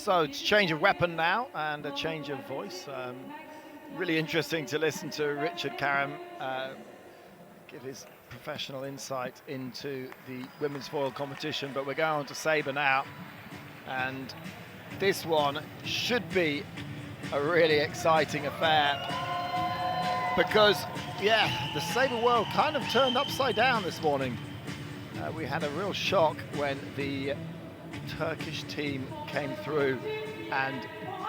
So it's change of weapon now and a change of voice. Really interesting to listen to Richard Karam give his professional insight into the women's foil competition, but we're going on to sabre now, and this one should be a really exciting affair because, yeah, the sabre world kind of turned upside down this morning. We had a real shock when the Turkish team came through and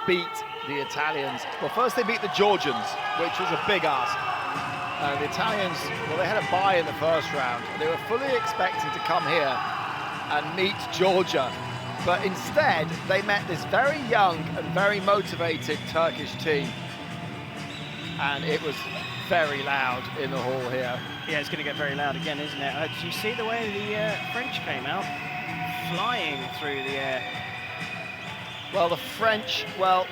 beat the Italians. Well, first they beat the Georgians, which was a big ask. The Italians, well, they had a bye in the first round. They were fully expecting to come here and meet Georgia, but instead they met this very young and very motivated Turkish team, and it was very loud in the hall here. Yeah, it's going to get very loud again, isn't it? Do you see the way the French came out, flying through the air? Well, the French, well,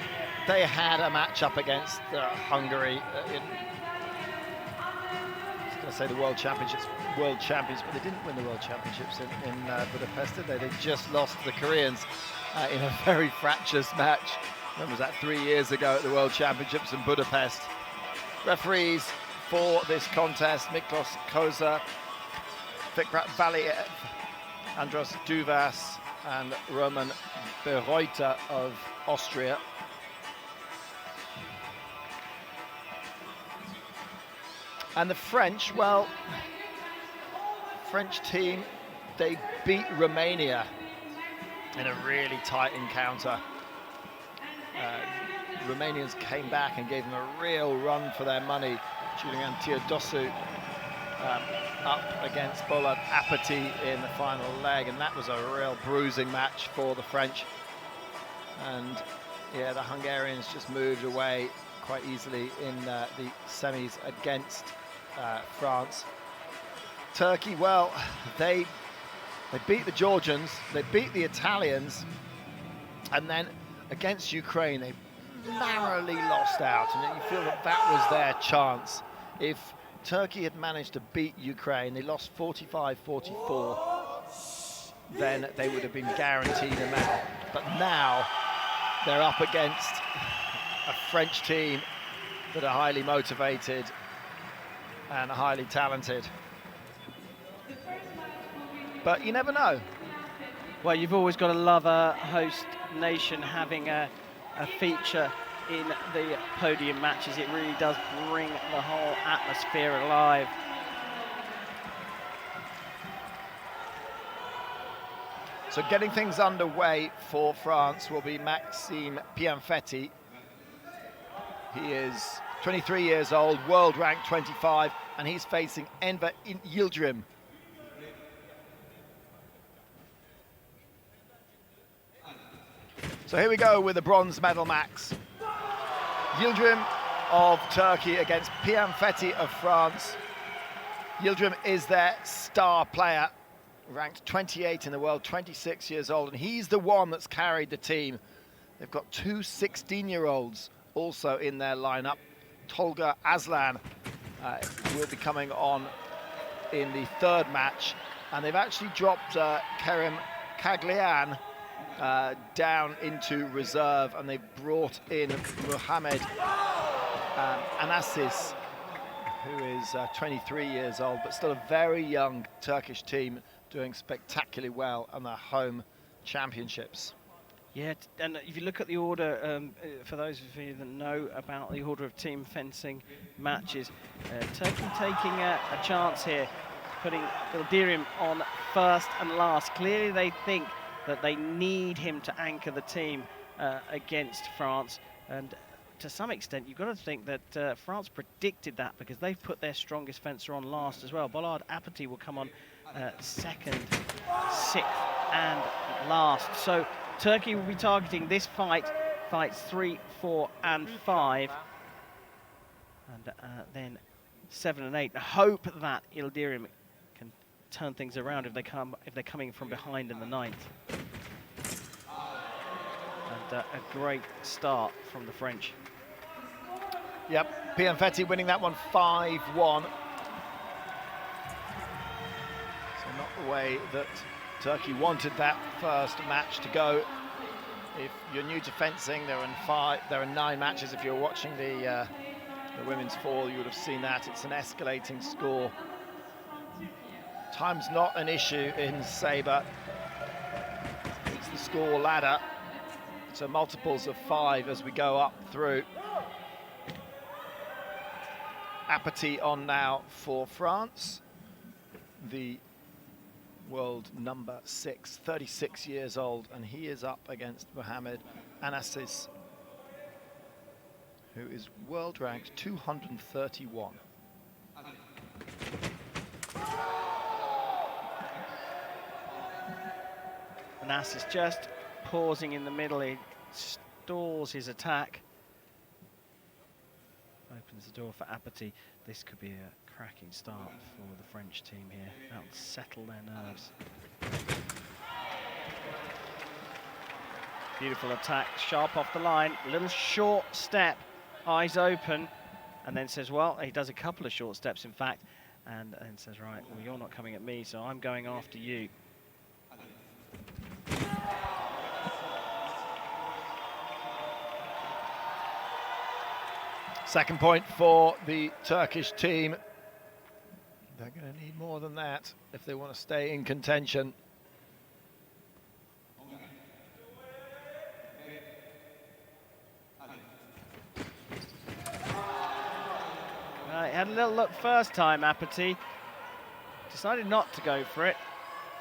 they had a match up against Hungary in, I was going to say the World Championships, World Champions, but they didn't win the World Championships in Budapest, did they? They just lost to the Koreans in a very fractious match. When was that, 3 years ago at the World Championships in Budapest? Referees for this contest: Miklos Koza, Fikret Valiev, Andros Duvas, and Roman Bereuter of Austria. And the French, well, French team, they beat Romania in a really tight encounter. Romanians came back and gave them a real run for their money. Julian Teodosu up against Bolad Apathy in the final leg, and that was a real bruising match for the French. And yeah, the Hungarians just moved away quite easily in the semis against France. Turkey, well, they beat the Georgians, they beat the Italians, and then against Ukraine they narrowly lost out, and you feel that that was their chance. If Turkey had managed to beat Ukraine, they lost 45-44, then they would have been guaranteed a medal. But now they're up against a French team that are highly motivated and highly talented. But you never know. Well, you've always got to love a host nation having a feature in the podium matches. It really does bring the whole atmosphere alive. So getting things underway for France will be Maxime Pianfetti. He is 23 years old, world rank 25, and he's facing Enver Yildirim. So here we go with the bronze medal, Max. Yildirim of Turkey against Pianfetti of France. Yildirim is their star player, ranked 28 in the world, 26 years old, and he's the one that's carried the team. They've got two 16-year-olds also in their lineup. Tolga Aslan will be coming on in the third match, and they've actually dropped Kerim Kaglian down into reserve, and they've brought in Mohamed Anasis, who is 23 years old, but still a very young Turkish team doing spectacularly well on their home championships. Yeah, and if you look at the order, for those of you that know about the order of team fencing matches, Turkey taking a chance here, putting Yildirim on first and last. Clearly they think that they need him to anchor the team against France, and to some extent you've got to think that France predicted that, because they've put their strongest fencer on last as well. Bolad Apathy will come on second, sixth and last. So Turkey will be targeting this fights 3, 4 and 5, and then 7 and 8. I hope that Yildirim can turn things around if they're coming from behind in the 9th. And a great start from the French. Yep, Pianfetti winning that one 5-1. So not the way that Turkey wanted that first match to go. If you're new to fencing, there are 9 matches. If you're watching the women's 4, you would have seen that. It's an escalating score. Time's not an issue in sabre. It's the score ladder. So multiples of 5 as we go up through. Apathy on now for France. The world number 6, 36 years old, and he is up against Mohamed Anassis, who is world ranked 231. Anassis just pausing in the middle, he stalls his attack. Opens the door for Apathy. This could be a cracking start for the French team here. That'll settle their nerves. Beautiful attack, sharp off the line, little short step, eyes open, and then says, well, he does a couple of short steps in fact, and says, right, well, you're not coming at me, so I'm going after you. Second point for the Turkish team. They're going to need more than that if they want to stay in contention. He had a little look first time, Apathy. Decided not to go for it.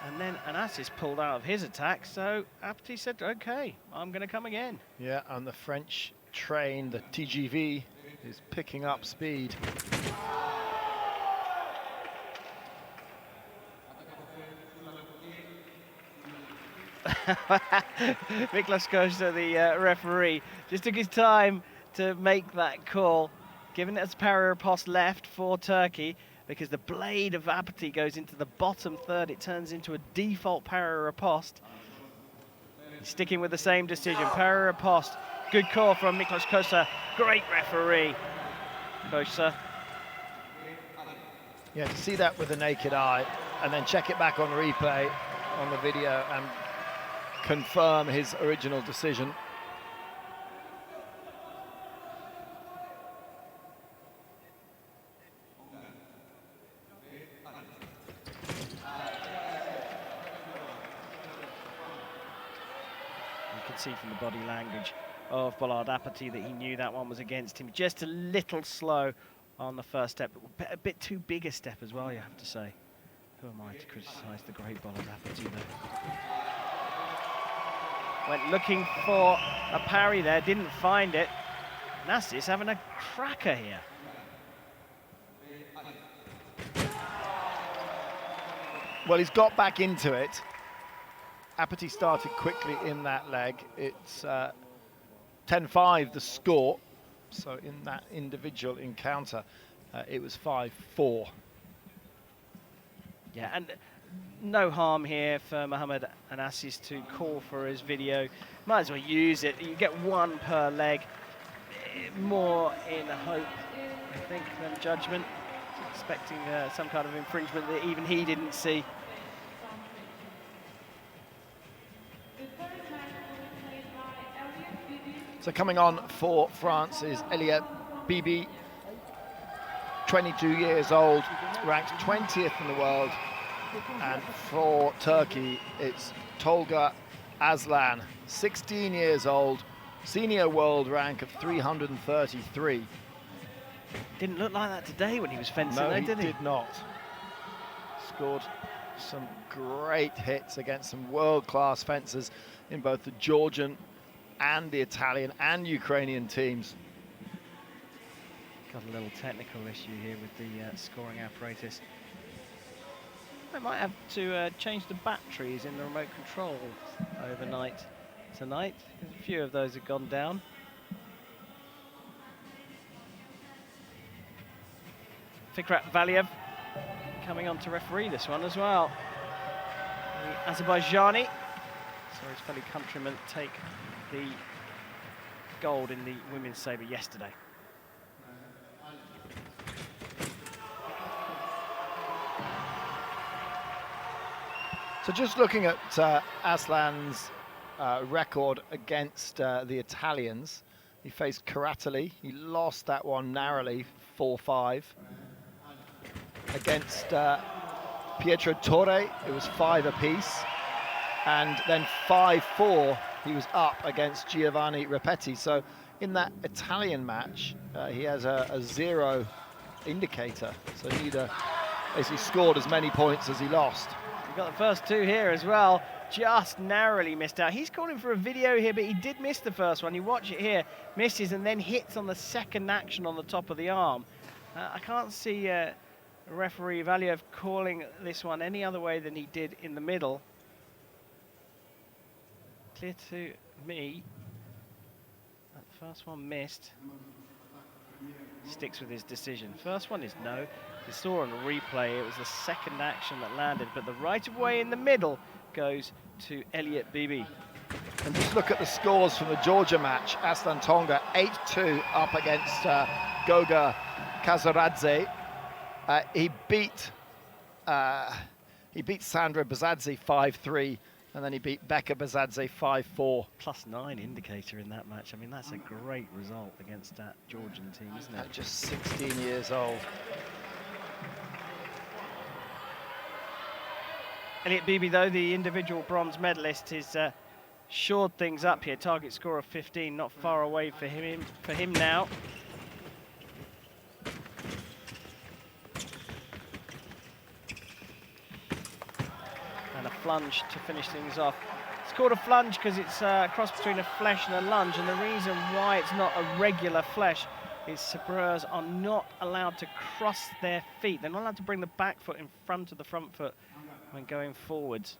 And then Anassis pulled out of his attack, so Apathy said, okay, I'm going to come again. Yeah, and the French train, the TGV, is picking up speed. Miklos Kosa, the referee, just took his time to make that call, given it as para riposte left for Turkey, because the blade of Apathy goes into the bottom third. It turns into a default para riposte. He's sticking with the same decision, para riposte. Good call from Miklos Kosa. Great referee, Kosa. Yeah, to see that with the naked eye and then check it back on replay on the video and confirm his original decision. You can see from the body language of Bollard Apathy that he knew that one was against him. Just a little slow on the first step, a bit too big a step as well, you have to say. Who am I to criticise the great Bollard Apathy there? Went looking for a parry there, didn't find it. Anassis having a cracker here. Well, he's got back into it. Apathy started quickly in that leg. It's 10-5 the score. So in that individual encounter, it was 5-4. Yeah, and no harm here for Mohamed Anassis to call for his video. Might as well use it. You get one per leg. More in hope, I think, than judgment. Expecting some kind of infringement that even he didn't see. So coming on for France is Elia Bibi, 22 years old, ranked 20th in the world. And for Turkey, it's Tolga Aslan, 16 years old, senior world rank of 333. Didn't look like that today when he was fencing, No, though, did he? did not. Scored some great hits against some world-class fencers in both the Georgian and the Italian and Ukrainian teams. Got a little technical issue here with the scoring apparatus. They might have to change the batteries in the remote control overnight tonight, because a few of those have gone down. Fikret Valiev coming on to referee this one as well. The Azerbaijani, so his fellow countrymen take the gold in the women's sabre yesterday. So just looking at Aslan's record against the Italians. He faced Caratali. He lost that one narrowly, 4-5. Against Pietro Torre, it was 5 apiece. And then 5-4, he was up against Giovanni Repetti. So in that Italian match, he has a 0 indicator. So neither basically scored as many points as he lost. We've got the first 2 here as well. Just narrowly missed out. He's calling for a video here, but he did miss the first one. You watch it here, misses and then hits on the second action on the top of the arm. I can't see referee Valiev calling this one any other way than he did in the middle. Clear to me. That first one missed. Sticks with his decision. First one is no. You saw on the replay it was the second action that landed, but the right of way in the middle goes to Elliot Bibi. And just look at the scores from the Georgia match. Aslan Tonga 8-2 up against Goga Kazaradze. He beat Sandra Bazadze 5-3, and then he beat Becca Bazadze 5-4. +9 indicator in that match. I mean, that's a great result against that Georgian team, isn't it? At just 16 years old. Elliot Bibi, though, the individual bronze medalist, is shored things up here. Target score of 15, not far away for him now. And a flunge to finish things off. It's called a flunge because it's a cross between a flesh and a lunge, and the reason why it's not a regular flesh is sabreurs are not allowed to cross their feet. They're not allowed to bring the back foot in front of the front foot when going forwards.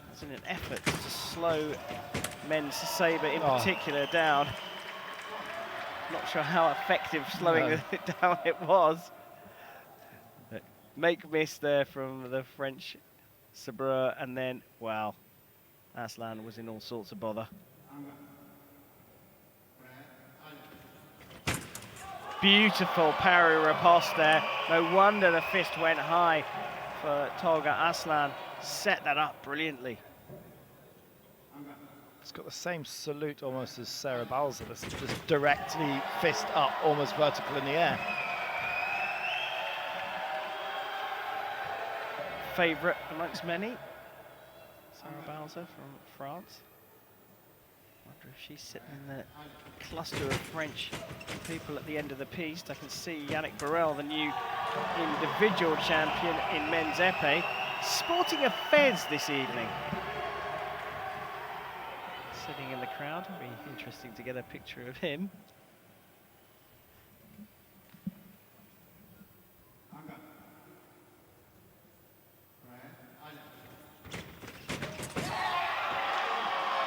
That's in an effort to slow men's sabre in particular down. Not sure how effective slowing it down it was. But make miss there from the French sabreur, and then, wow, Aslan was in all sorts of bother. Beautiful parry riposte there. No wonder the fist went high for Tolga Aslan. Set that up brilliantly. It's got the same salute almost as Sarah Balzer, just directly fist up, almost vertical in the air. Favourite amongst many, Sarah Balzer from France. Wonder if she's sitting in the cluster of French people at the end of the piece. I can see Yannick Burrell, the new individual champion in men's épée, sporting a fez this evening. Sitting in the crowd, it'll be interesting to get a picture of him.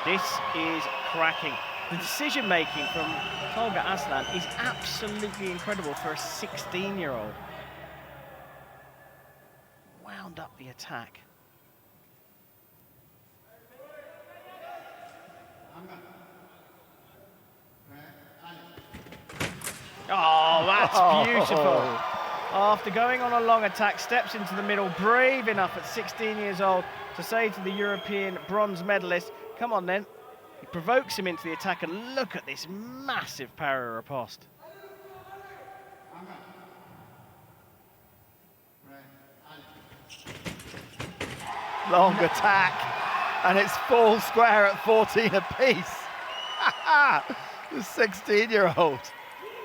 This is cracking. The decision-making from Tolga Aslan is absolutely incredible for a 16-year-old. Wound up the attack. Oh, that's beautiful. After going on a long attack, steps into the middle, brave enough at 16 years old to say to the European bronze medalist, come on then. He provokes him into the attack, and look at this massive parry riposte. Long attack, and it's full square at 14 apiece. The 16-year-old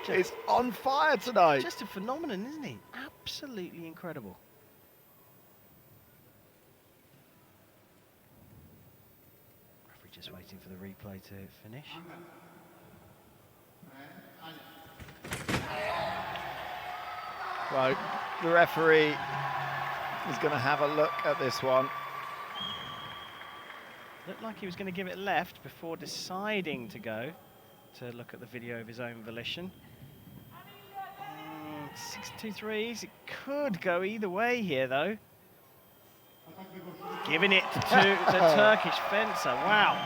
is on fire tonight. Just a phenomenon, isn't he? Absolutely incredible. Referee just waiting for the replay to finish. Right, the referee is going to have a look at this one. Looked like he was going to give it left before deciding to go to look at the video of his own volition. 6-2-3s, it could go either way here though. Giving it to the Turkish fencer, wow.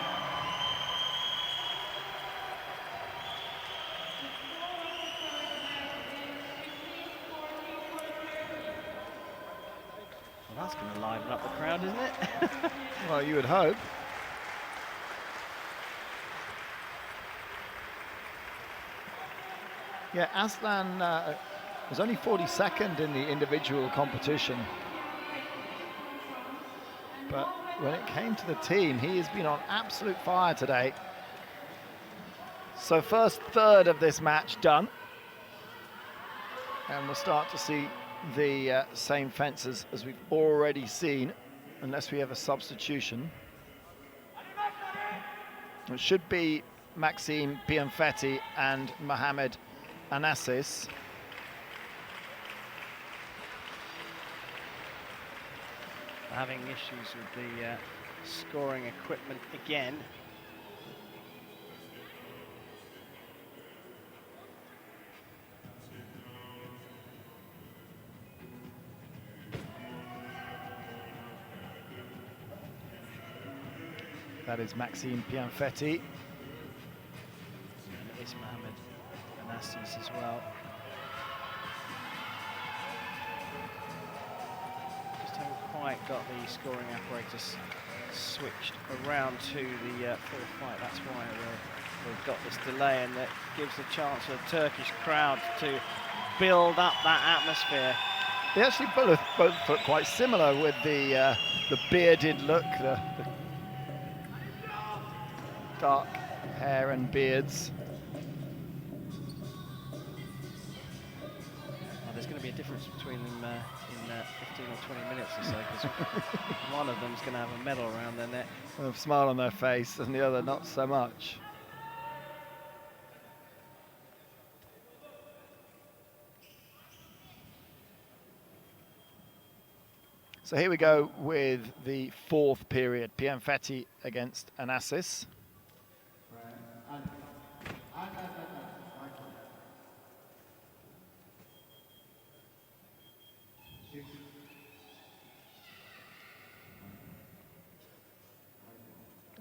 Well, that's going to liven up the crowd, isn't it? Well, you would hope. Yeah, Aslan was only 42nd in the individual competition. But when it came to the team, he has been on absolute fire today. So first third of this match done. And we'll start to see the same fences as we've already seen, unless we have a substitution. It should be Maxime Pianfetti and Mohamed Anassis. Having issues with the scoring equipment again. That is Maxime Pianfetti. And it is Mohamed Anassis as well. Just haven't quite got the scoring apparatus switched around to the full fight. That's why we've got this delay, and that gives a chance for the Turkish crowd to build up that atmosphere. They actually both look quite similar with the bearded look, the dark hair and beards. Well, there's going to be a difference between them in 15 or 20 minutes or so, because one of them's going to have a medal around their neck. A smile on their face, and the other not so much. So here we go with the fourth period. Pianfetti against Anassis.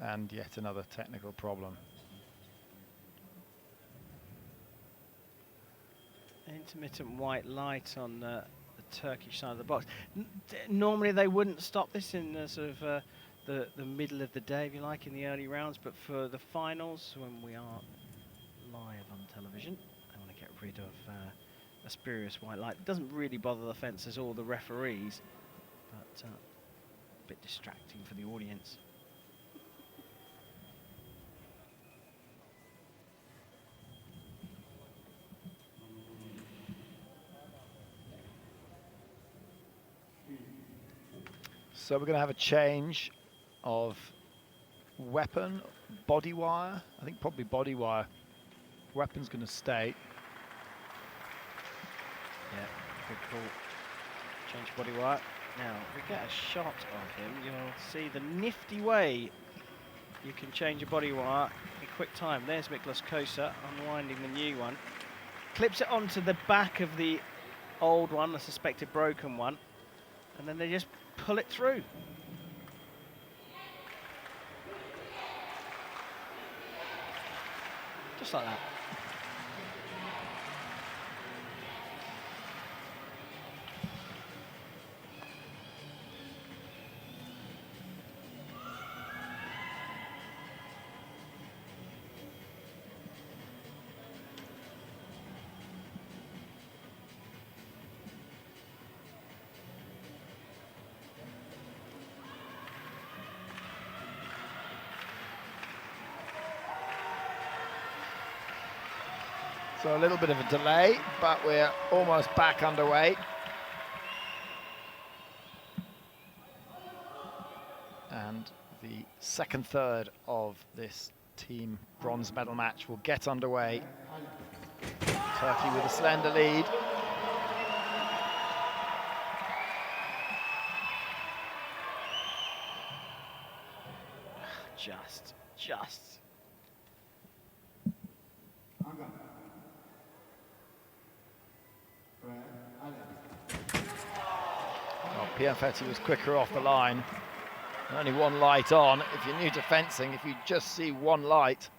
And yet another technical problem. Intermittent white light on the Turkish side of the box. Normally they wouldn't stop this in the sort of the middle of the day, if you like, in the early rounds, but for the finals, when we are live on television, I want to get rid of a spurious white light. It doesn't really bother the fencers or the referees, but a bit distracting for the audience. So we're going to have a change of weapon, body wire. I think probably body wire. Weapon's going to stay. Yeah, good call. Change body wire. Now, if we get a shot of him, you'll see the nifty way you can change a body wire in quick time. There's Miklos Kosa unwinding the new one. Clips it onto the back of the old one, the suspected broken one, and then they just pull it through. Just like that. So a little bit of a delay, but we're almost back underway. And the second third of this team bronze medal match will get underway. Turkey with a slender lead. Just. Well, Pianfetti was quicker off the line. Only one light on. If you're new to fencing, if you just see one light,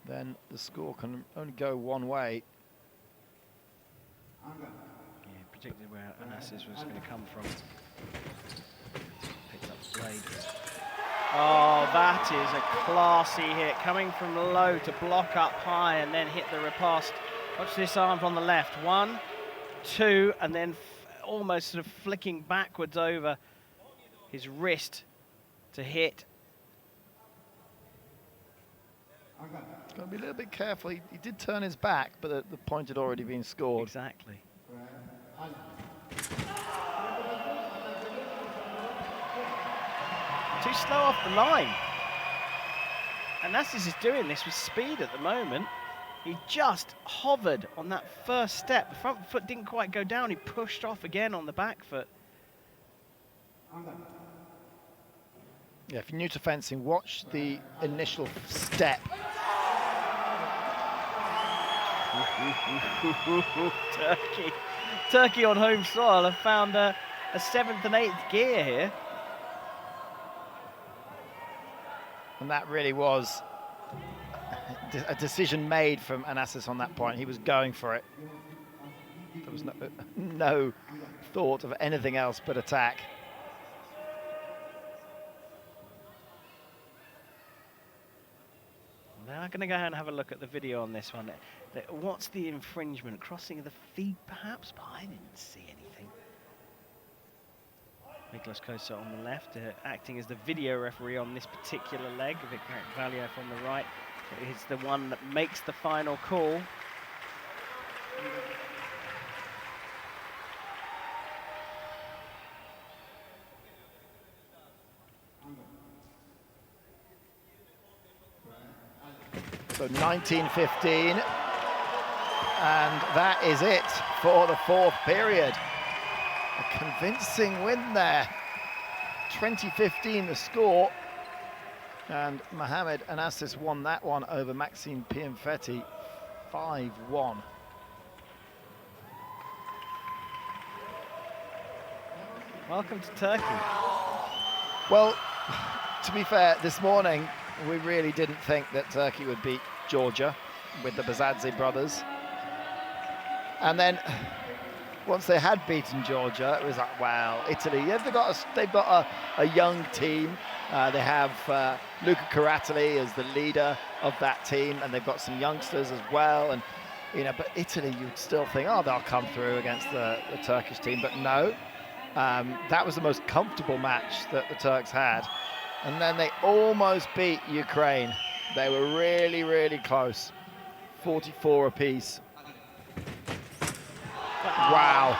then the score can only go one way. Yeah, predicted where Anassis was going to come from. Picked up the blade. Oh, that is a classy hit, coming from low to block up high and then hit the riposte Watch this arm from the left. 1, 2, and then almost sort of flicking backwards over his wrist to hit. He's got to be a little bit careful. He did turn his back, but the point had already been scored. Exactly. Too slow off the line. And Anastas is doing this with speed at the moment. He just hovered on that first step. The front foot didn't quite go down. He pushed off again on the back foot. Yeah, if you're new to fencing, watch the initial step. Turkey on home soil have found a 7th and 8th gear here. And that really was a decision made from Anastas on that point. He was going for it. There was no thought of anything else but attack. Now I'm going to go and have a look at the video on this one. What's the infringement? Crossing of the feet, perhaps? But I didn't see anything. Nicholas Kosa on the left, acting as the video referee on this particular leg. Vic Vallier from the right is the one that makes the final call. So 19:15, and that is it for the 4th period. A convincing win there. 20:15 the score, and Mohamed Anastas won that one over Maxime Pianfetti 5-1. Welcome to Turkey. Well, to be fair, this morning we really didn't think that Turkey would beat Georgia with the Bazadze brothers. And then once they had beaten Georgia, it was like, wow, Italy. Yeah, they've got a young team. They have Luca Caratali as the leader of that team, and they've got some youngsters as well. And but Italy, you'd still think, oh, they'll come through against the Turkish team. But no, that was the most comfortable match that the Turks had. And then they almost beat Ukraine. They were really, really close. 44 apiece. Wow.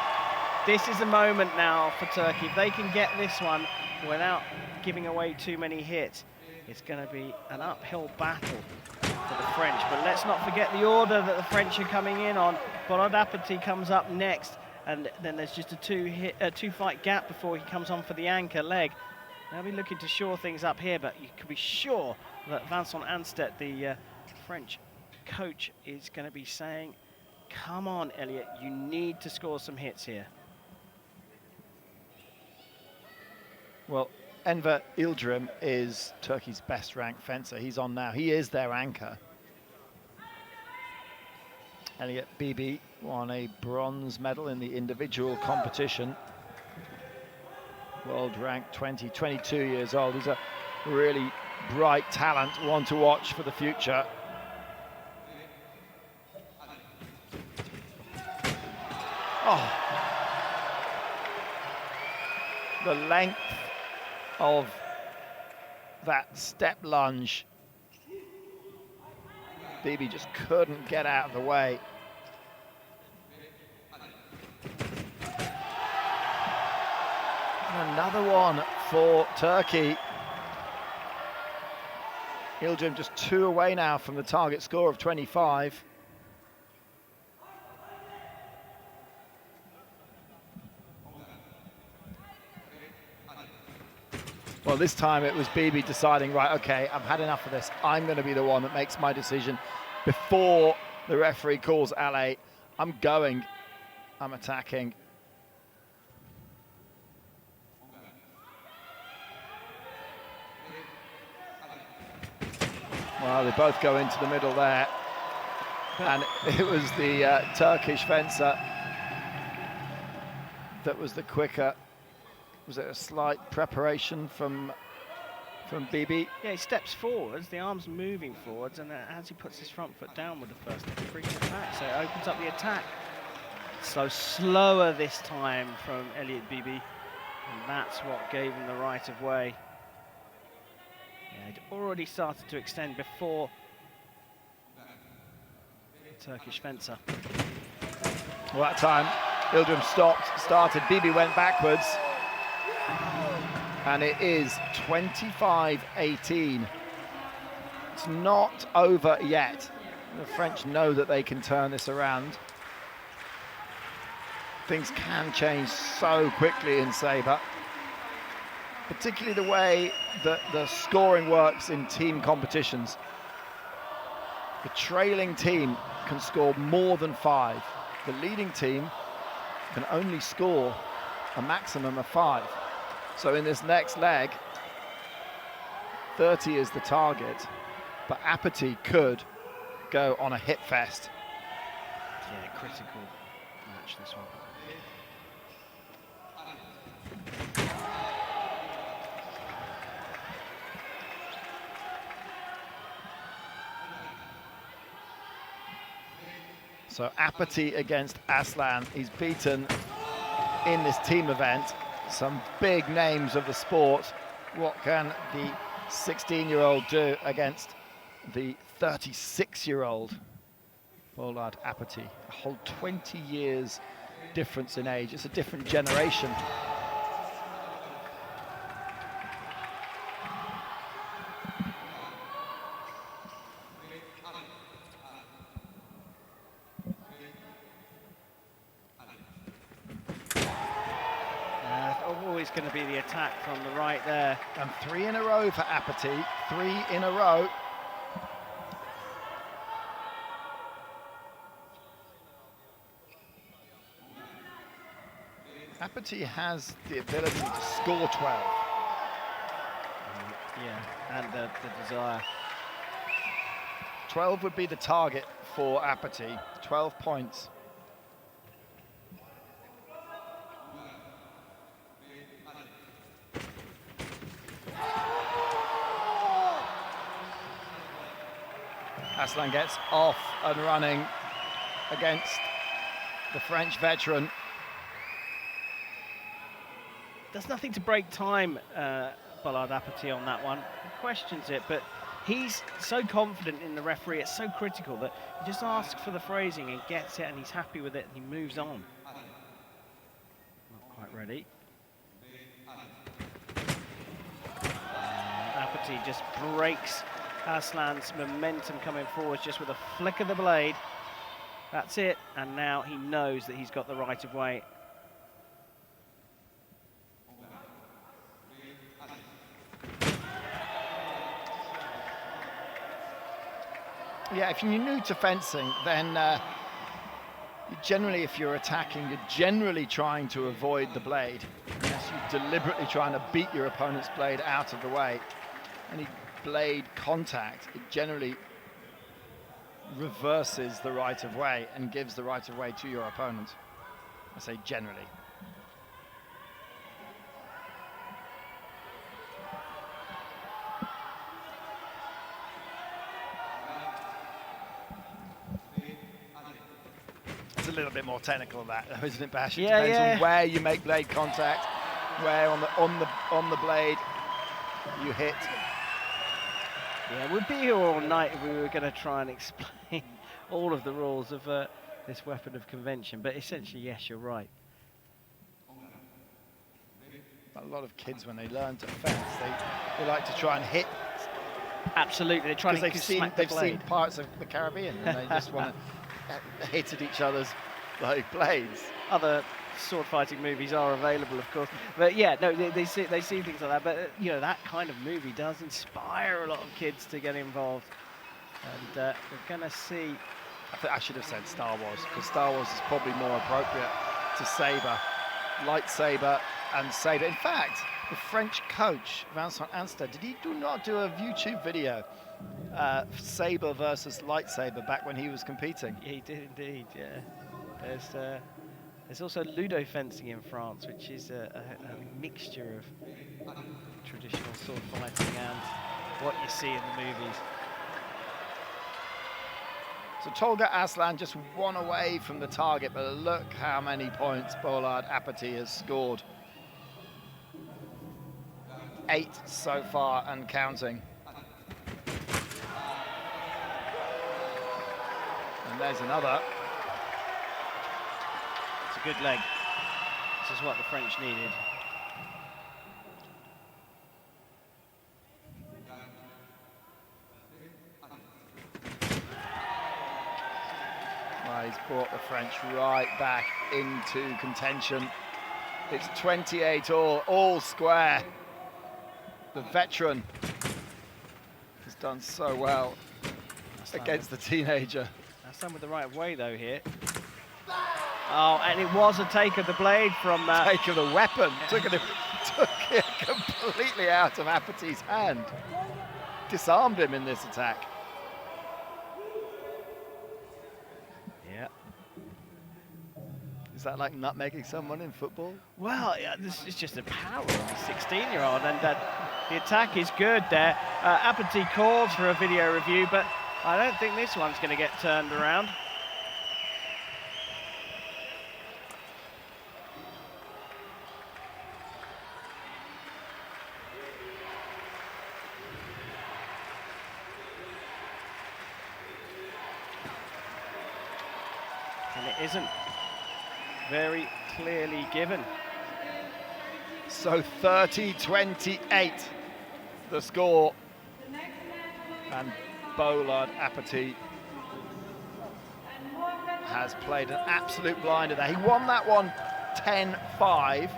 This is a moment now for Turkey. If they can get this one without giving away too many hits, it's going to be an uphill battle for the French. But let's not forget the order that the French are coming in on. Borodapati comes up next, and then there's just a two-fight gap before he comes on for the anchor leg. They'll be looking to shore things up here, but you can be sure that Vincent Anstedt, the French coach, is going to be saying, come on, Elliot, you need to score some hits here. Well, Enver Yildirim is Turkey's best ranked fencer. He's on now. He is their anchor. Elliot Bibi won a bronze medal in the individual competition. World ranked 22 years old. He's a really bright talent, one to watch for the future. Oh, the length of that step lunge. Bibi just couldn't get out of the way. And another one for Turkey. Yildirim just 2 away now from the target score of 25. Well, this time it was Bibi deciding, right, okay, I've had enough of this. I'm going to be the one that makes my decision before the referee calls alley. I'm going, I'm attacking. Well, they both go into the middle there. And it was the Turkish fencer that was the quicker. Was it a slight preparation from from Bibi. Yeah, he steps forwards, the arm's moving forwards, and as he puts his front foot down with the first step, he brings it back, so it opens up the attack. So slower this time from Elliot Bibi, and that's what gave him the right of way. Yeah, he'd already started to extend before the Turkish fencer. Well, that time, Yildirim started, Bibi went backwards. And it is 25-18. It's not over yet. The French know that they can turn this around. Things can change so quickly in sabre, particularly the way that the scoring works in team competitions. The trailing team can score more than 5. The leading team can only score a maximum of 5. So in this next leg, 30 is the target, but Apathy could go on a hit fest. Yeah, critical match this one. So Apathy against Aslan. He's beaten in this team event some big names of the sport. What can the 16-year-old do against the 36-year-old Bolard Apathy? A whole 20 years difference in age. It's a different generation. Always going to be the attack from the right there. And 3 in a row for Apathy, 3 in a row. Apathy has the ability to score 12. Yeah, and the desire. 12 would be the target for Apathy, 12 points. Aslan gets off and running against the French veteran. Does nothing to break time, Bolard Apathy on that one. He questions it, but he's so confident in the referee, it's so critical that he just asks for the phrasing and gets it, and he's happy with it, and he moves on. Not quite ready. Apathy just breaks Aslan's momentum coming forward just with a flick of the blade. That's it, and now he knows that he's got the right of way. Yeah, if you're new to fencing, then you generally, if you're attacking, you're generally trying to avoid the blade. Yes, you're deliberately trying to beat your opponent's blade out of the way. Any blade contact, it generally reverses the right of way and gives the right of way to your opponent. I say generally. It's a little bit more technical than that, isn't it, Bash? It depends on where you make blade contact, where on the blade you hit. Yeah, we'd be here all night if we were going to try and explain all of the rules of this weapon of convention, but essentially, yes, you're right. A lot of kids, when they learn to fence, they like to try and hit. Absolutely, they're trying to smack the blade. They've seen Pirates of the Caribbean, and they just want to hit at each other's blades. Other sword fighting movies are available, of course, but yeah, no, they see things like that. But you know, that kind of movie does inspire a lot of kids to get involved, and we're gonna see. I should have said Star Wars, because Star Wars is probably more appropriate to saber, lightsaber, and saber. In fact, the French coach Vincent Anster, did he not do a YouTube video, saber versus lightsaber, back when he was competing? Yeah, he did indeed. Yeah, there's also ludo fencing in France, which is a mixture of traditional sword fighting and what you see in the movies. So Tolga Aslan just one away from the target, but look how many points Bolard Apathy has scored. 8 so far and counting. And there's another. It's a good leg. This is what the French needed. Well, he's brought the French right back into contention. It's 28 all square. The veteran has done so well against the teenager. That's done with the right way though here. Oh, and it was a take of the blade from... Take of the weapon. Took it completely out of Apathy's hand. Disarmed him in this attack. Yeah. Is that like nutmegging someone in football? Well, yeah, this is just the power of a 16-year-old, and the attack is good there. Apathy calls for a video review, but I don't think this one's going to get turned around. And it isn't very clearly given. So 30-28 the score. And Bolard Apathy has played an absolute blinder there. He won that one 10-5.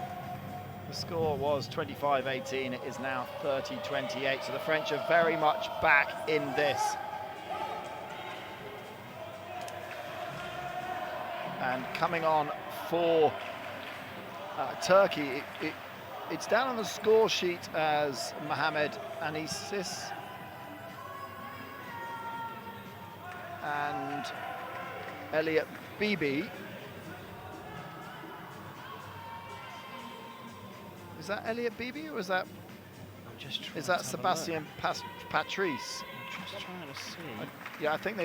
The score was 25-18. It is now 30-28. So the French are very much back in this. And coming on for Turkey, it's down on the score sheet as Mohamed Anisis and Elliot Bibi. Is that Elliot Bibi or is that Sebastian Patrice? I'm just trying to see. Yeah, I think.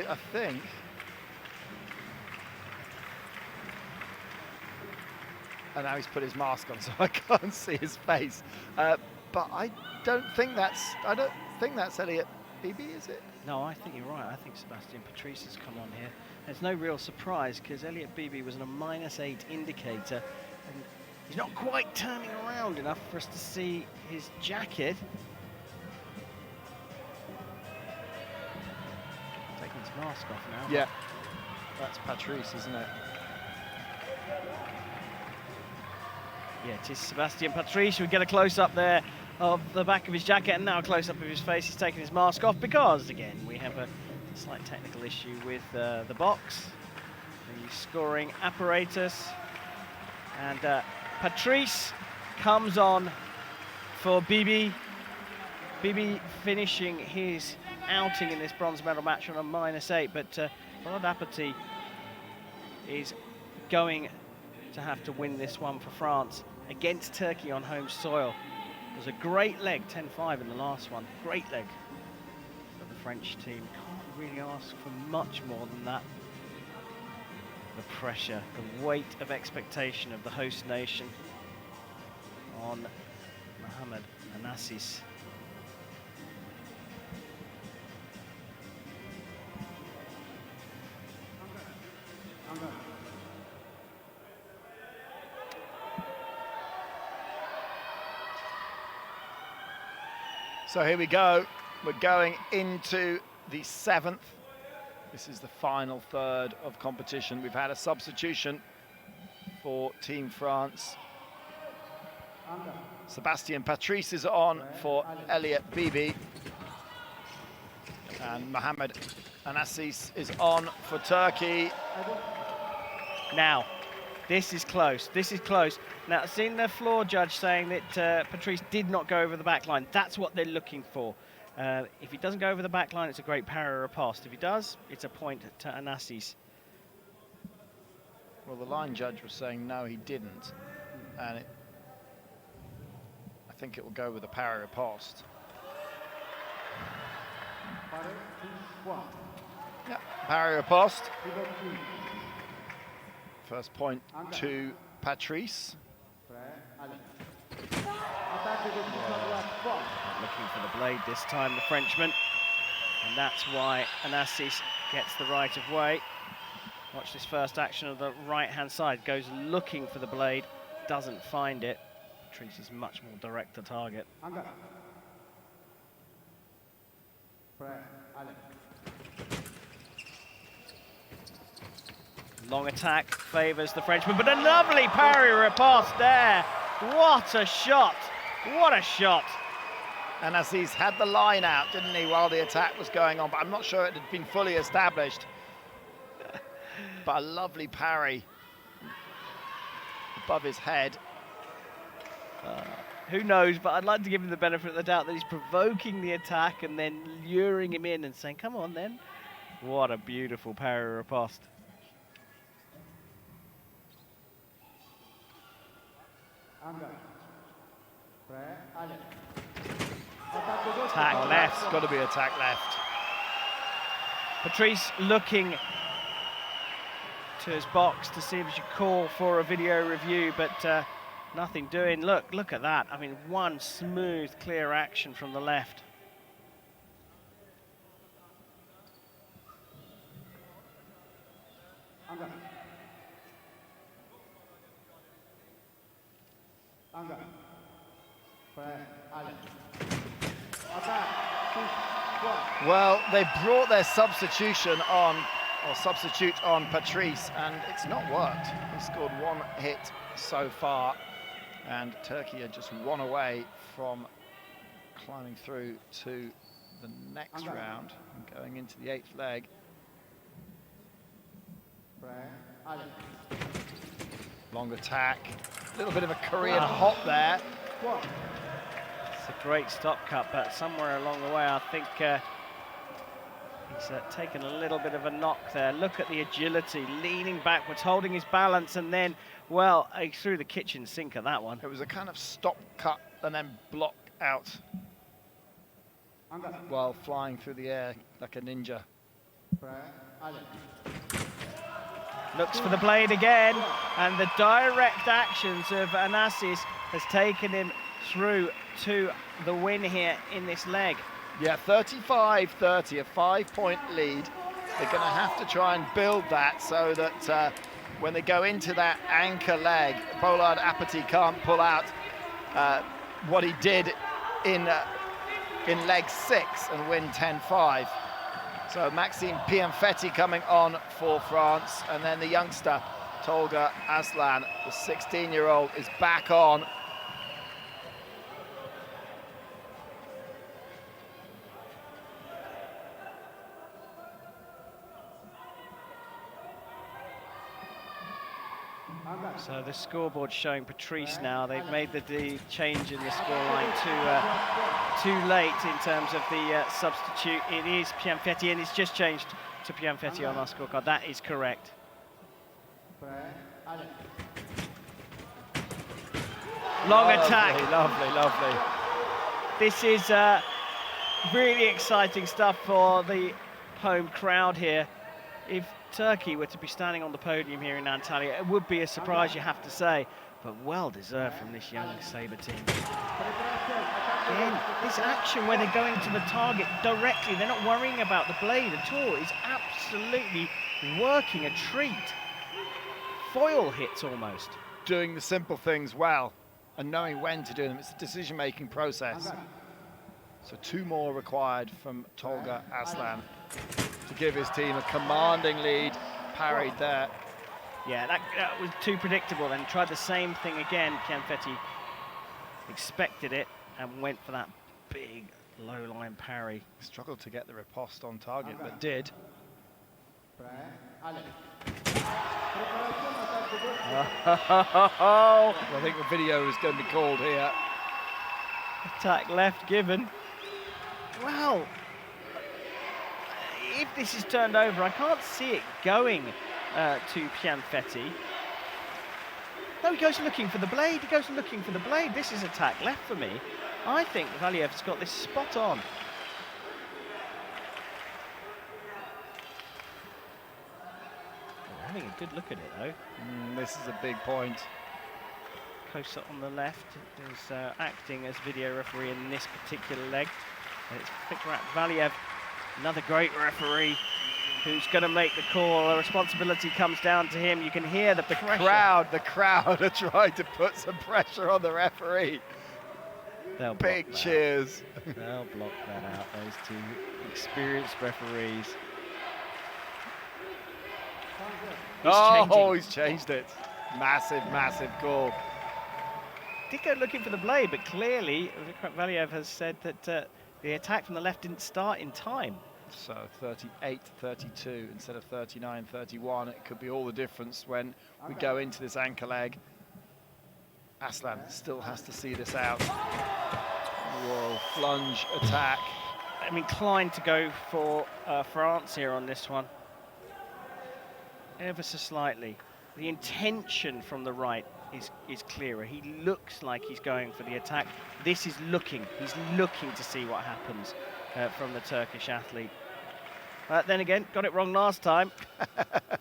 And now he's put his mask on, so I can't see his face. But I don't think that's Elliot Bibi, is it? No, I think you're right. I think Sebastian Patrice has come on here. There's no real surprise because Elliot Bibi was on a -8 indicator, and he's not quite turning around enough for us to see his jacket. Taking his mask off now. Yeah, that's Patrice, isn't it? Yeah, it is Sebastian Patrice. We get a close-up there of the back of his jacket and now a close-up of his face. He's taking his mask off because, again, we have a slight technical issue with the box, the scoring apparatus. And Patrice comes on for Bibi. Bibi finishing his outing in this bronze medal match on a -8, but Bolard Apathy is going to have to win this one for France against Turkey on home soil. It was a great leg, 10-5 in the last one. Great leg. But the French team can't really ask for much more than that. The pressure, the weight of expectation of the host nation on Mohamed Anisis. So here we go. We're going into the 7th. This is the final third of competition. We've had a substitution for Team France. Sebastian Patrice is on for Elliot Bibi. And Mohamed Anisis is on for Turkey. Now, this is close. This is close. Now, I've seen the floor judge saying that Patrice did not go over the back line. That's what they're looking for. If he doesn't go over the back line, it's a great parry riposte. If he does, it's a point to Anisis. Well, the line judge was saying no, he didn't. And I think it will go with a parry riposte. Yeah, parry riposte. First point to Patrice. Looking for the blade this time, the Frenchman. And that's why Anassis gets the right of way. Watch this first action of the right-hand side. Goes looking for the blade, doesn't find it. Patrice is much more direct to target. Long attack favours the Frenchman, but a lovely parry riposte there. What a shot! What a shot! And Aziz had the line out, didn't he, while the attack was going on, but I'm not sure it had been fully established. But a lovely parry above his head. Who knows, but I'd like to give him the benefit of the doubt that he's provoking the attack and then luring him in and saying, come on then. What a beautiful parry riposte. Attack left. It's got to be attack left. Patrice looking to his box to see if he should call for a video review, but nothing doing. Look at that. I mean, one smooth, clear action from the left. Well, they brought their substitute on Patrice, and it's not worked. He scored one hit so far, and Turkey are just one away from climbing through to the next round and going into the 8th leg. Long attack, a little bit of a Korean hop there. It's a great stop cut, but somewhere along the way, I think he's taken a little bit of a knock there. Look at the agility, leaning backwards, holding his balance, and then, well, he threw the kitchen sink at that one. It was a kind of stop cut and then block out while flying through the air like a ninja. Looks for the blade again, and the direct actions of Anassis has taken him through to the win here in this leg. Yeah, 35-30, a 5-point lead. They're going to have to try and build that so that when they go into that anchor leg, Bolard Apathy can't pull out what he did in leg 6 and win 10-5. So Maxime Pianfetti coming on for France, and then the youngster Tolga Aslan, the 16-year-old, is back on. So the scoreboard showing Patrice now. They've made the change in the scoreline too late in terms of the substitute. It is Pianfetti, and it's just changed to Pianfetti on our scorecard. That is correct. Long attack. Lovely, lovely. This is really exciting stuff for the home crowd here. If Turkey were to be standing on the podium here in Antalya, it would be a surprise, you have to say, but well deserved from this young Sabre team. Again, this action where they're going to the target directly, they're not worrying about the blade at all, is absolutely working a treat. Foil hits almost. Doing the simple things well and knowing when to do them. It's a decision-making process. So 2 more required from Tolga Aslan to give his team a commanding lead. Parried there. Yeah, that was too predictable then. Tried the same thing again. Pianfetti expected it and went for that big low line parry. Struggled to get the riposte on target, but did. I think the video is going to be called here. Attack left given. Well, if this is turned over, I can't see it going to Pianfetti. No, he goes looking for the blade. He goes looking for the blade. This is attack left for me. I think Valiev's got this spot on. We're having a good look at it, though. This is a big point. Closer on the left is acting as video referee in this particular leg. And it's Fikret Valiev, another great referee, who's going to make the call. The responsibility comes down to him. You can hear the pressure. The crowd are trying to put some pressure on the referee. They'll Big cheers. They'll block that out, those two experienced referees. He's changed it. Massive, massive call. Did go looking for the blade, but clearly Fikret Valiev has said that the attack from the left didn't start in time. So 38-32 instead of 39-31. It could be all the difference when we go into this anchor leg. Aslan still has to see this out. Whoa, plunge attack. I'm inclined to go for France here on this one. Ever so slightly. The intention from the right is clearer. He looks like he's going for the attack. This is he's looking to see what happens from the Turkish athlete. Then again, got it wrong last time.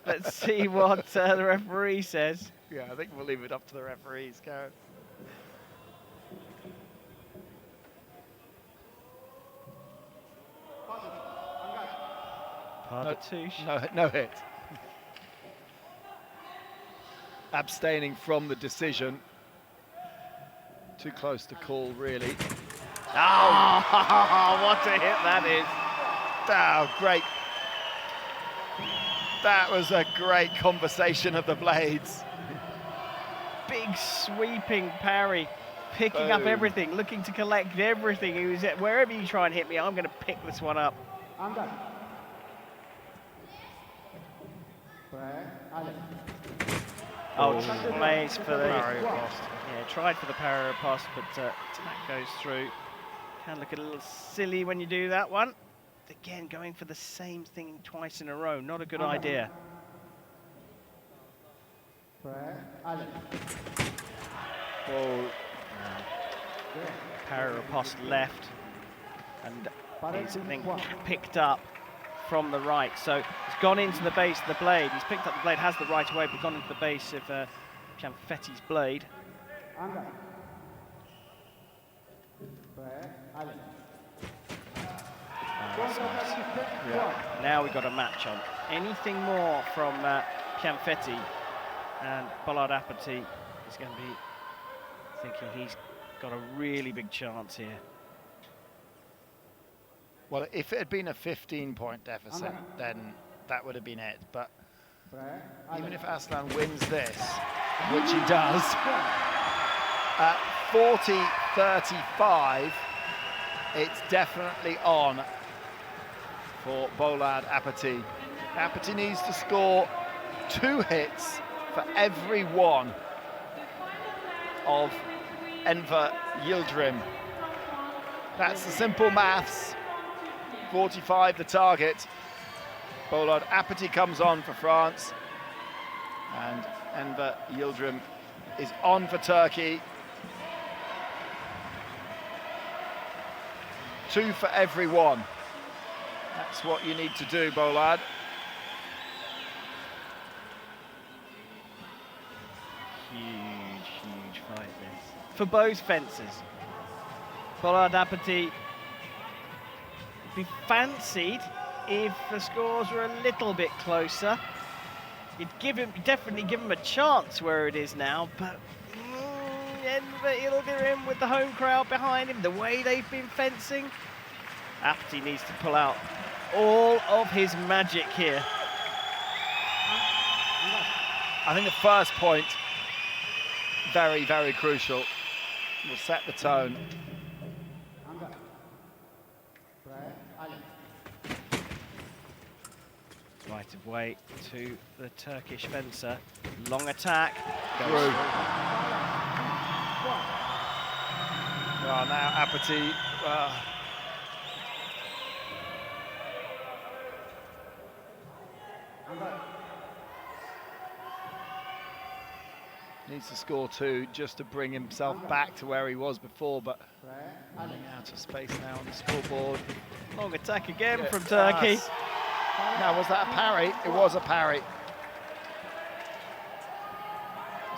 Let's see what the referee says. Yeah, I think we'll leave it up to the referees, Karen. No hit. Abstaining from the decision. Too close to call, really. Oh, what a hit that is. Oh, great. That was a great conversation of the blades. Big sweeping parry, picking up everything, looking to collect everything. He was at wherever you try and hit me, I'm going to pick this one up. Plays for the tried for the parry pass, but attack goes through. Can look a little silly when you do that one. Again, going for the same thing twice in a row, not a good idea. Whoa. Parry pass left, and he's, I think, picked up from the right. So he's gone into the base of the blade. He's picked up the blade, has the right away, but gone into the base of Pianfetti's blade. That's nice. Yeah. Now we've got a match on. Anything more from Pianfetti, and Bollard Apathy is going to be thinking he's got a really big chance here. Well, if it had been a 15-point deficit, then that would have been it. But even if Aslan wins this, which he does, at 40-35, it's definitely on for Bollard Apathy. Apathy needs to score 2 hits for every one of Enver Yildirim. That's the simple maths. 45 the target. Bollard Apathy comes on for France, and Enver Yildirim is on for Turkey. 2 for every one. That's what you need to do, Bollard. Huge fight this. For both fencers. Bollard Apathy be fancied if the scores were a little bit closer. You'd definitely give him a chance where it is now, but Enver Yildirim with the home crowd behind him, the way they've been fencing, Apathy needs to pull out all of his magic here. I think the first point, very, very crucial, will set the tone. Right of way to the Turkish fencer. Long attack. Goes through. Well, now Apathy. needs to score 2 just to bring himself back to where he was before, but running out of space now on the scoreboard. Long attack again from Turkey. Now, was that a parry? It was a parry.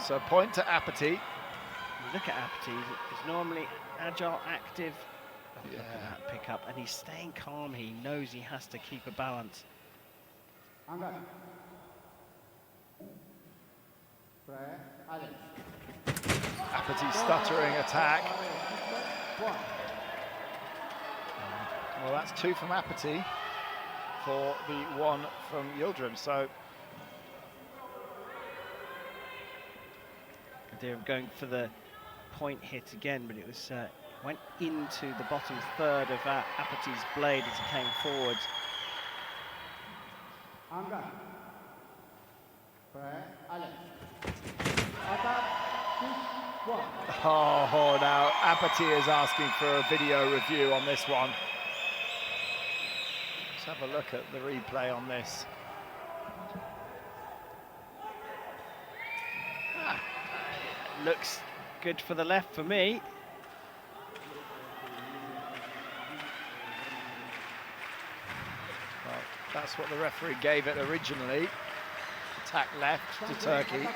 So point to Apathy. Look at Apathy, he's normally agile, active. Look at that pickup, and he's staying calm. He knows he has to keep a balance. Apathy stuttering attack. Well, that's 2 from Apathy for the 1 from Yildirim. So They're going for the point hit again, but it was went into the bottom third of Apathy's blade as he came forwards. Oh, now Apathy is asking for a video review on this one. Let's have a look at the replay on this. Looks good for the left for me. Well, that's what the referee gave it originally. Attack left to Turkey.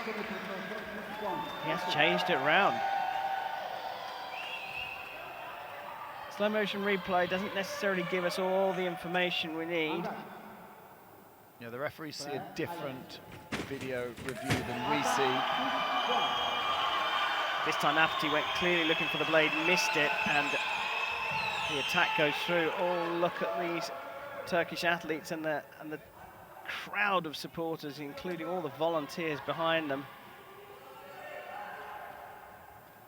He has changed it round. Slow motion replay doesn't necessarily give us all the information we need. Yeah, the referees see a different video review than we see. This time Apathy went clearly looking for the blade, missed it, and the attack goes through. Oh, look at these Turkish athletes and the crowd of supporters, including all the volunteers behind them.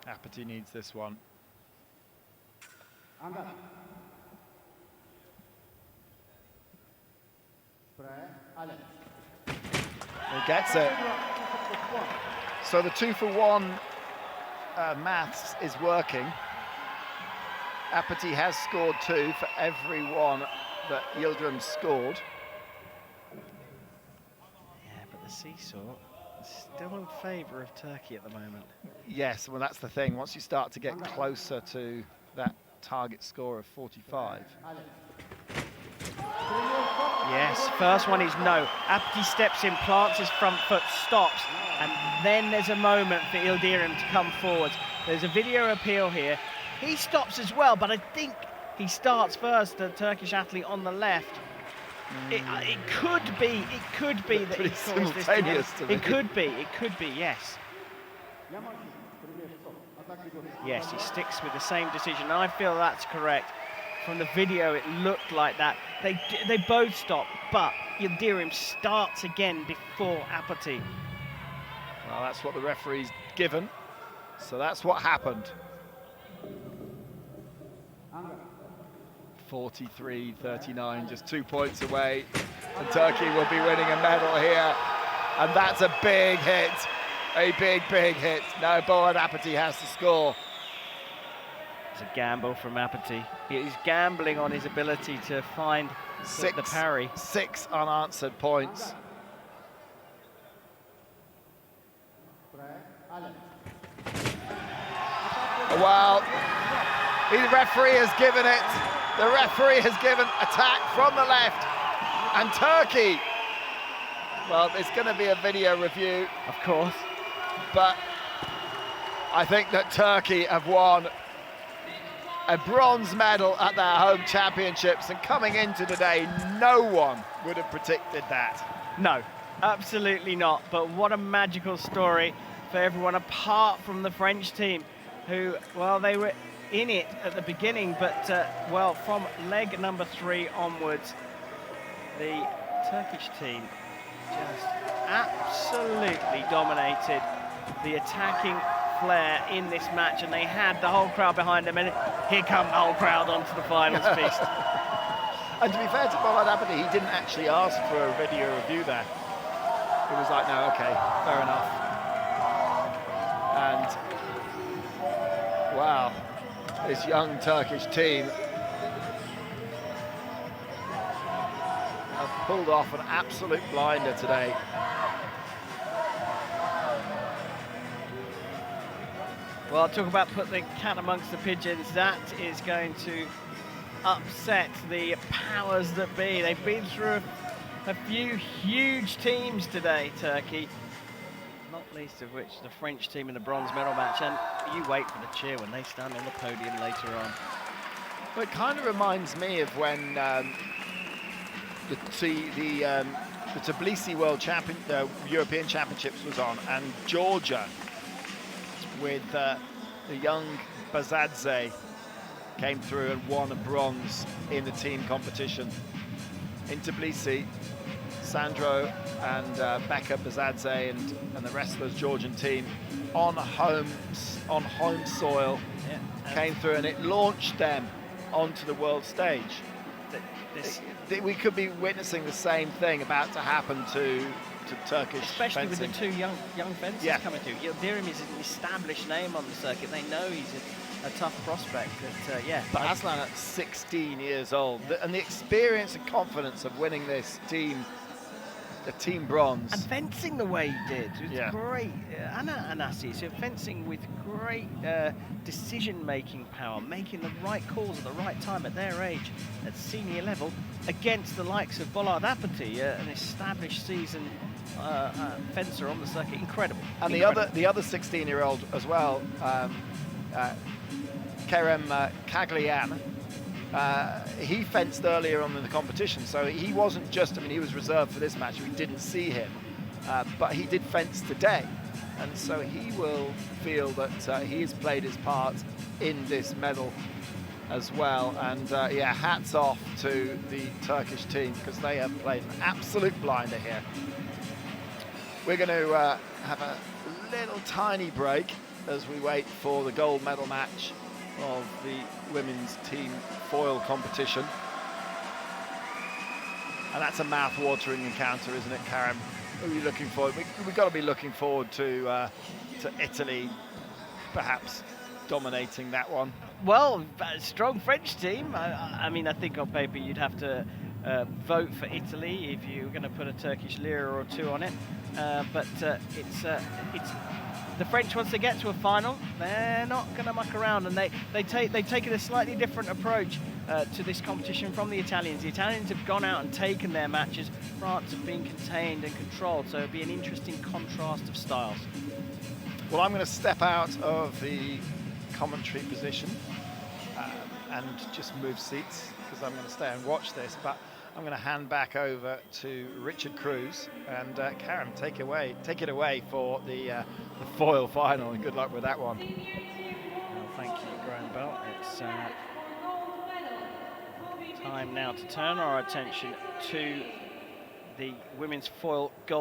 Apathy needs this one. He gets it. So the 2-for-1 maths is working. Apathy has scored 2 for every 1 that Yildirim scored. Yeah, but the seesaw is still in favour of Turkey at the moment. Yes, well that's the thing. Once you start to get closer to that target score of 45. Yes, first one is no. Apathy steps in, plants his front foot, stops, and then there's a moment for Yildirim to come forward. There's a video appeal here. He stops as well, but I think he starts first, the Turkish athlete on the left. It could be that he caused this to me. It could be, yes. Yes, he sticks with the same decision. I feel that's correct. From the video, it looked like that. They both stop, but Yildirim starts again before Apathy. Well, that's what the referee's given. So that's what happened. 43-39, just 2 points away. And Turkey will be winning a medal here. And that's a big hit. A big, big hit. Now Boğad Apathy has to score. It's a gamble from Apathy. He's gambling on his ability to find the parry. 6 unanswered points. Well, the referee has given it. The referee has given attack from the left. And Turkey, well, it's going to be a video review. Of course. But I think that Turkey have won a bronze medal at their home championships, and coming into today, no one would have predicted that. No, absolutely not. But what a magical story for everyone apart from the French team, who, well, they were in it at the beginning, but, well, from leg number 3 onwards, the Turkish team just absolutely dominated the attacking flair in this match, and they had the whole crowd behind them, and here come the whole crowd onto the finals feast. And to be fair to Boğad Apathy, he didn't actually ask for a video review there. He was like, no, okay, fair enough. And wow, this young Turkish team have pulled off an absolute blinder today. Well, talk about put the cat amongst the pigeons. That is going to upset the powers that be. They've been through a few huge teams today, Turkey. Not least of which the French team in the bronze medal match. And you wait for the cheer when they stand on the podium later on. Well, it kind of reminds me of when the Tbilisi European Championships was on, and Georgia with the young Bazadze came through and won a bronze in the team competition. In Tbilisi, Sandro and Becca Bazadze and the rest of the Georgian team on home soil came through, and it launched them onto the world stage. We could be witnessing the same thing about to happen to Turkish especially fencing. with the two young fencers coming through. Yildirim is an established name on the circuit. They know he's a tough prospect. But Aslan at 16 years old, and the experience and confidence of winning this team, the team bronze. And fencing the way he did, it was great. Anna Anassi, so fencing with great decision-making power, making the right calls at the right time at their age, at senior level, against the likes of Bollard Apathy, an established seasoned fencer on the circuit. Incredible. And the other 16-year-old as well, Kerem Kaglian. He fenced earlier on in the competition, so he wasn't just, he was reserved for this match, we didn't see him, but he did fence today, and so he will feel that he has played his part in this medal as well. And hats off to the Turkish team, because they have played an absolute blinder here. We're going to have a little tiny break as we wait for the gold medal match of the women's team foil competition. And that's a mouth-watering encounter, isn't it, Karen? What are we looking forward? We've got to be looking forward to Italy perhaps dominating that one. Well, a strong French team. I mean, I think on paper you'd have to vote for Italy if you were going to put a Turkish lira or two on it. But it's the French, once they get to a final, they're not going to muck around, and they've taken a slightly different approach to this competition from the Italians. The Italians have gone out and taken their matches. France have been contained and controlled, so it'll be an interesting contrast of styles. Well, I'm going to step out of the commentary position and just move seats, because I'm going to stay and watch this, but I'm going to hand back over to Richard Cruz, and Karen, take it away for the foil final, and good luck with that one. Well, thank you, Graham Bell. It's time now to turn our attention to the women's foil gold.